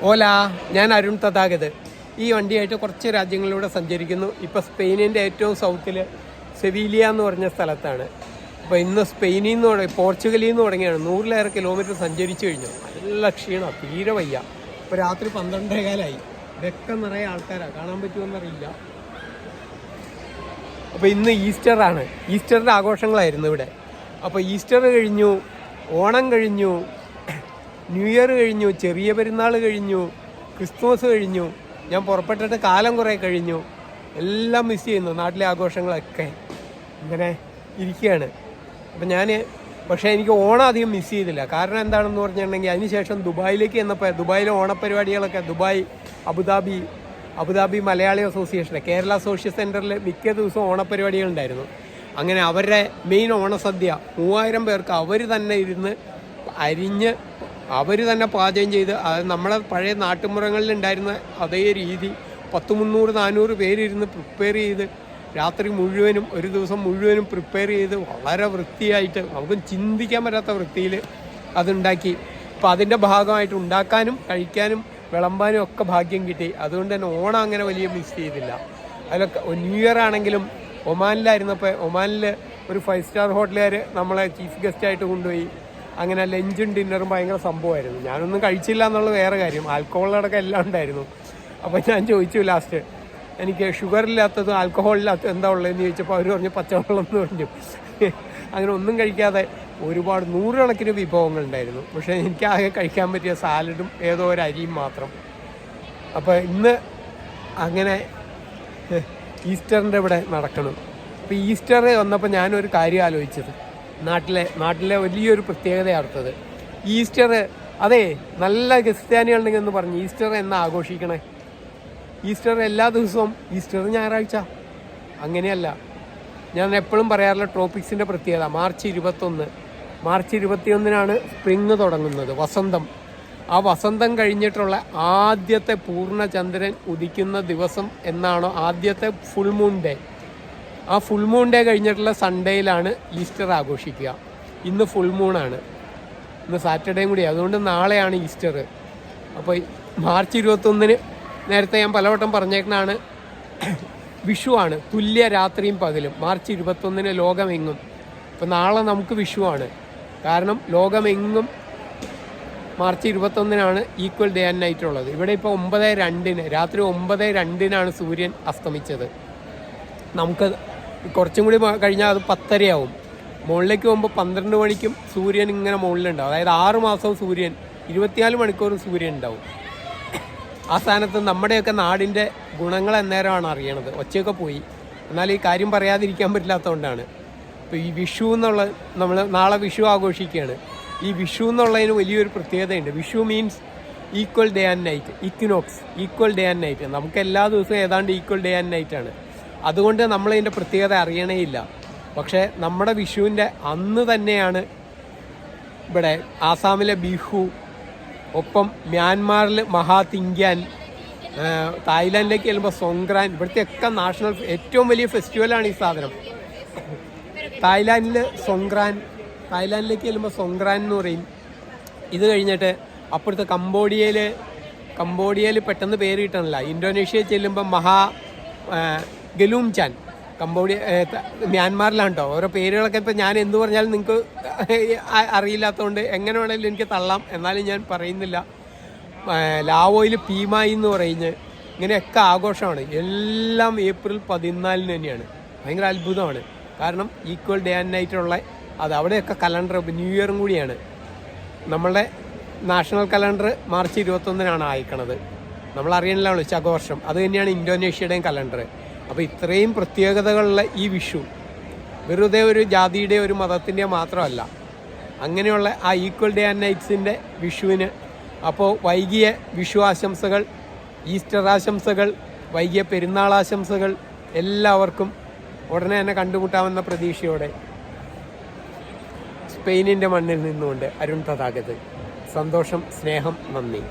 ഓല, ഞാൻ അരുൺ തഥാഗത്. ഈ വണ്ടിയായിട്ട് കുറച്ച് രാജ്യങ്ങളിലൂടെ സഞ്ചരിക്കുന്നു. ഇപ്പോൾ സ്പെയിനിൻ്റെ ഏറ്റവും സൗത്തിൽ സെവീലിയ എന്ന് പറഞ്ഞ സ്ഥലത്താണ്. അപ്പോൾ ഇന്ന് സ്പെയിനിൽ നിന്ന് പോർച്ചുഗലിൽ നിന്ന് തുടങ്ങിയാണ്. 100-ലേറെ കിലോമീറ്റർ സഞ്ചരിച്ചു കഴിഞ്ഞു. നല്ല ക്ഷീണം, തീരെ വയ്യ. ഇപ്പോൾ രാത്രി 12:15 ഇതൊക്കെ നിറയെ ആൾക്കാരാണ്, കാണാൻ പറ്റുമെന്നറിയില്ല. അപ്പോൾ ഇന്ന് ഈസ്റ്ററാണ്. ഈസ്റ്ററിൻ്റെ ആഘോഷങ്ങളായിരുന്നു ഇവിടെ. അപ്പോൾ ഈസ്റ്റർ കഴിഞ്ഞു, ഓണം കഴിഞ്ഞു, ന്യൂ ഇയർ കഴിഞ്ഞു, ചെറിയ പെരുന്നാൾ കഴിഞ്ഞു, ക്രിസ്മസ് കഴിഞ്ഞു. ഞാൻ പുറപ്പെട്ടിട്ട് കാലം കുറേ കഴിഞ്ഞു. എല്ലാം മിസ് ചെയ്യുന്നു, നാട്ടിലെ ആഘോഷങ്ങളൊക്കെ. ഇങ്ങനെ ഇരിക്കുകയാണ്. അപ്പം പക്ഷേ എനിക്ക് ഓണം അധികം മിസ് ചെയ്തില്ല. കാരണം എന്താണെന്ന് പറഞ്ഞിട്ടുണ്ടെങ്കിൽ അതിനുശേഷം ദുബായിലേക്ക് ചെന്നപ്പോൾ ദുബായിലെ ഓണപ്പരിപാടികളൊക്കെ Abu Dhabi Malayali association Kerala social സെൻറ്ററിൽ മിക്ക ദിവസവും ഓണപ്പരിപാടികളുണ്ടായിരുന്നു. അങ്ങനെ അവരുടെ മെയിൻ ഓണസദ്യ 3000 പേർക്ക് അവർ തന്നെ ഇരുന്ന് അരിഞ്ഞ് അവർ തന്നെ പാചകം ചെയ്ത്, അത് നമ്മളെ പഴയ നാട്ടുമ്പുറങ്ങളിലുണ്ടായിരുന്ന അതേ രീതി 300-400 പേരിരുന്ന് പ്രിപ്പയർ ചെയ്ത് രാത്രി മുഴുവനും ഒരു ദിവസം മുഴുവനും പ്രിപ്പയർ ചെയ്ത് വളരെ വൃത്തിയായിട്ട് നമുക്ക് ചിന്തിക്കാൻ പറ്റാത്ത വൃത്തിയിൽ അതുണ്ടാക്കി. അപ്പോൾ അതിൻ്റെ ഭാഗമായിട്ട് ഉണ്ടാക്കാനും കഴിക്കാനും വിളമ്പാനും ഒക്കെ ഭാഗ്യം കിട്ടി. അതുകൊണ്ട് തന്നെ ഓണം അങ്ങനെ വലിയ മിസ് ചെയ്തില്ല. അതിലൊക്കെ ന്യൂ ഇയർ ആണെങ്കിലും ഒമാനിലായിരുന്നപ്പോൾ ഒമാനിൽ ഒരു 5 സ്റ്റാർ ഹോട്ടലുകാർ നമ്മളെ ചീഫ് ഗസ്റ്റായിട്ട് കൊണ്ടുപോയി. അങ്ങനെ ലഞ്ചും ഡിന്നറും ഭയങ്കര സംഭവമായിരുന്നു. ഞാനൊന്നും കഴിച്ചില്ല എന്നുള്ളത് വേറെ കാര്യം. ആൽക്കഹോളടക്കം എല്ലാം ഉണ്ടായിരുന്നു. അപ്പോൾ ഞാൻ ചോദിച്ചു ലാസ്റ്റ്, എനിക്ക് ഷുഗർ ഇല്ലാത്തതും ആൽക്കഹോളില്ലാത്തതും എന്താ ഉള്ളതെന്ന് ചോദിച്ചപ്പോൾ അവർ പറഞ്ഞു പച്ചവെള്ളം എന്ന് പറഞ്ഞു. അങ്ങനെ ഒന്നും കഴിക്കാതെ ഒരുപാട് 100 കണക്കിന് വിഭവങ്ങളുണ്ടായിരുന്നു. പക്ഷേ എനിക്ക് ആകെ കഴിക്കാൻ പറ്റിയ സാലഡും ഏതോ ഒരു അരിയും മാത്രം. അപ്പോൾ ഇന്ന് അങ്ങനെ ഈസ്റ്ററിൻ്റെ ഇവിടെ നടക്കണം. അപ്പോൾ ഈസ്റ്റർ വന്നപ്പോൾ ഞാനൊരു കാര്യം ആലോചിച്ചത്, നാട്ടിലെ വലിയൊരു പ്രത്യേകതയാർത്തത് ഈസ്റ്റർ. അതെ, നല്ല ക്രിസ്ത്യാനികളുണ്ടെങ്കിൽ എന്ന് പറഞ്ഞ് ഈസ്റ്റർ എന്നാ ആഘോഷിക്കണേ? ഈസ്റ്റർ എല്ലാ ദിവസവും, ഈസ്റ്റർ ഞായറാഴ്ച അങ്ങനെയല്ല. ഞാൻ എപ്പോഴും പറയാറുള്ള ട്രോപ്പിക്സിൻ്റെ പ്രത്യേകത മാർച്ച് 21 സ്പ്രിങ് തുടങ്ങുന്നത്, വസന്തം. ആ വസന്തം കഴിഞ്ഞിട്ടുള്ള ആദ്യത്തെ പൂർണ്ണചന്ദ്രൻ ഉദിക്കുന്ന ദിവസം എന്നാണോ ആദ്യത്തെ ഫുൾ മൂൺ ഡേ. ആ ഫുൾ മൂൺ ഡേ കഴിഞ്ഞിട്ടുള്ള സൺഡേയിലാണ് ഈസ്റ്റർ ആഘോഷിക്കുക. ഇന്ന് ഫുൾ മൂണാണ്, ഇന്ന് സാറ്റർഡേയും കൂടി, അതുകൊണ്ട് നാളെയാണ് ഈസ്റ്റർ. അപ്പോൾ മാർച്ച് 21 നേരത്തെ ഞാൻ പലവട്ടം പറഞ്ഞേക്കണാണ്, വിഷുവാണ്. തുല്യ രാത്രിയും പകലും മാർച്ച് 21 ലോകമെങ്ങും. ഇപ്പോൾ നാളെ നമുക്ക് വിഷുവാണ്. കാരണം ലോകമെങ്ങും March 21 equal day and night ഉള്ളത്. ഇവിടെ ഇപ്പോൾ 9:02 രാത്രി 9:02 സൂര്യൻ അസ്തമിച്ചത്. നമുക്ക് കുറച്ചും കൂടി കഴിഞ്ഞാൽ അത് 10:30 മുകളിലേക്ക് പോകുമ്പോൾ 12 മണിക്കും സൂര്യൻ ഇങ്ങനെ മുകളിലുണ്ടാവും. അതായത് 6 മാസവും സൂര്യൻ 24 മണിക്കൂറും സൂര്യൻ ഉണ്ടാവും. ആ സ്ഥാനത്ത് നമ്മുടെയൊക്കെ നാടിൻ്റെ ഗുണങ്ങൾ എന്നേരമാണ് അറിയണത്. ഒച്ചയൊക്കെ പോയി, എന്നാൽ ഈ കാര്യം പറയാതിരിക്കാൻ പറ്റില്ലാത്തതുകൊണ്ടാണ്. ഇപ്പോൾ ഈ വിഷു എന്നുള്ള, നമ്മൾ നാളെ വിഷു ആഘോഷിക്കുകയാണ്. ഈ വിഷു എന്നുള്ളതിന് വലിയൊരു പ്രത്യേകതയുണ്ട്. Vishu means equal day and night, equinox, equal day and night. നമുക്ക് എല്ലാ ദിവസവും ഏതാണ്ട് ഈക്വൽ ഡേ ആൻഡ് നൈറ്റാണ്. അതുകൊണ്ട് നമ്മളതിൻ്റെ പ്രത്യേകത അറിയണേ ഇല്ല. പക്ഷേ നമ്മുടെ വിഷുവിൻ്റെ അന്ന് തന്നെയാണ് ഇവിടെ ആസാമിലെ ബിഹു, ഒപ്പം മ്യാൻമാറിൽ മഹാതിങ്ക്യാൻ, തായ്ലാൻഡിലേക്ക് ചെല്ലുമ്പോൾ സൊങ്ക്രാൻ. ഇവിടുത്തെയൊക്കെ നാഷണൽ ഏറ്റവും വലിയ ഫെസ്റ്റിവലാണ് ഈ സാധനം. തായ്ലാൻഡിലേക്ക് ചെല്ലുമ്പോൾ സൊങ്ക്രാൻ എന്ന് പറയും. ഇത് കഴിഞ്ഞിട്ട് അപ്പുറത്ത് കംബോഡിയയിൽ പെട്ടെന്ന് പേര് കിട്ടണില്ല. ഇന്തോനേഷ്യയിൽ ചെല്ലുമ്പോൾ ഗലൂംചാൻ. മ്യാൻമാറിലാണ് കേട്ടോ. ഓരോ പേരുകളൊക്കെ ഇപ്പോൾ ഞാൻ എന്ത് പറഞ്ഞാലും നിങ്ങൾക്ക് അറിയില്ലാത്തതുകൊണ്ട് എങ്ങനെ വേണമെങ്കിലും എനിക്ക് തള്ളാം, എന്നാലും ഞാൻ പറയുന്നില്ല. ലാവോയിൽ പീമായി എന്ന് പറയുന്നത്. ഇങ്ങനെയൊക്കെ ആഘോഷമാണ്. എല്ലാം ഏപ്രിൽ 14 തന്നെയാണ്. ഭയങ്കര അത്ഭുതമാണ്. കാരണം ഈക്വൽ ഡേ ആൻഡ് നൈറ്റുള്ള അത് അവിടെയൊക്കെ കലണ്ടർ ന്യൂ ഇയറും കൂടിയാണ്. നമ്മളുടെ നാഷണൽ കലണ്ടർ മാർച്ച് 21 അയക്കണത്. നമ്മൾ അറിയണില്ല ശകവർഷം. അത് തന്നെയാണ് ഇന്തോനേഷ്യയുടെയും കലണ്ടർ. അപ്പോൾ ഇത്രയും പ്രത്യേകതകളുള്ള ഈ വിഷു വെറുതെ ഒരു ജാതിയുടെ ഒരു മതത്തിൻ്റെ മാത്രമല്ല. അങ്ങനെയുള്ള ആ ഈക്വൽ ഡേ ആൻഡ് നൈറ്റ്സിൻ്റെ വിഷുവിന് അപ്പോൾ വൈകിയ വിഷു ആശംസകൾ, ഈസ്റ്റർ ആശംസകൾ, വൈകിയ പെരുന്നാൾ ആശംസകൾ എല്ലാവർക്കും. ഉടനെ തന്നെ കണ്ടുമുട്ടാമെന്ന പ്രതീക്ഷയോടെ സ്പെയിനിൻ്റെ മണ്ണിൽ നിന്നുകൊണ്ട് അരുൺ തഥാഗത്. സന്തോഷം, സ്നേഹം, നന്ദി.